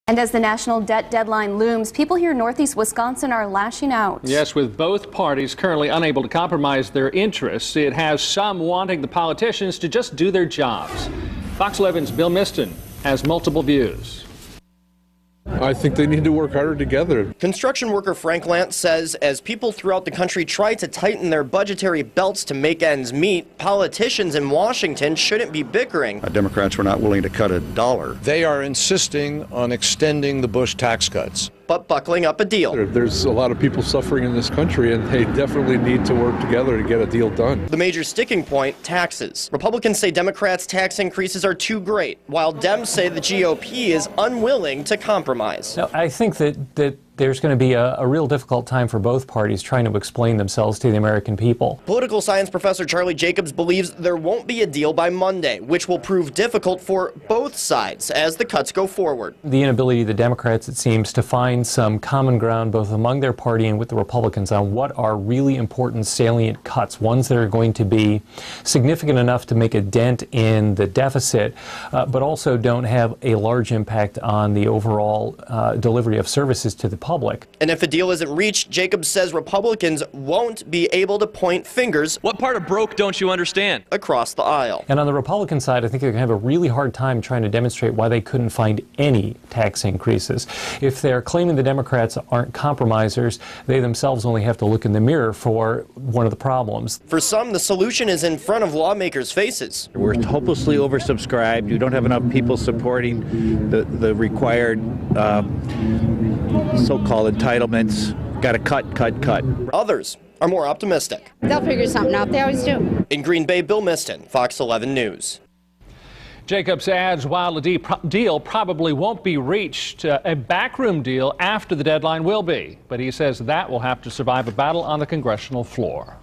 And as the national debt deadline looms, people here in Northeast Wisconsin are lashing out. Yes, with both parties currently unable to compromise their interests, it has some wanting the politicians to just do their jobs. Fox 11's Bill Miston has multiple views. I think they need to work harder together. Construction worker Frank Lance says as people throughout the country try to tighten their budgetary belts to make ends meet, politicians in Washington shouldn't be bickering. Democrats were not willing to cut a dollar. They are insisting on extending the Bush tax cuts, but buckling up a deal. There's a lot of people suffering in this country, and they definitely need to work together to get a deal done. The major sticking point, taxes. Republicans say Democrats' tax increases are too great, while Dems say the GOP is unwilling to compromise. No, I think that there's going to be a real difficult time for both parties trying to explain themselves to the American people. Political science professor Charlie Jacobs believes there won't be a deal by Monday, which will prove difficult for both sides as the cuts go forward. The inability of the Democrats, it seems, to find some common ground both among their party and with the Republicans on what are really important salient cuts, ones that are going to be significant enough to make a dent in the deficit, but also don't have a large impact on the overall delivery of services to the public. And if a deal isn't reached, Jacobs says Republicans won't be able to point fingers. What part of broke don't you understand? Across the aisle. And on the Republican side, I think they're going to have a really hard time trying to demonstrate why they couldn't find any tax increases. If they're claiming the Democrats aren't compromisers, they themselves only have to look in the mirror for one of the problems. For some, the solution is in front of lawmakers' faces. We're hopelessly oversubscribed. You don't have enough people supporting the required so-called entitlements. Got to cut. Others are more optimistic. They'll figure something out. They always do. In Green Bay, Bill Miston, Fox 11 News. Jacobs adds while a deal probably won't be reached, a backroom deal after the deadline will be. But he says that will have to survive a battle on the congressional floor.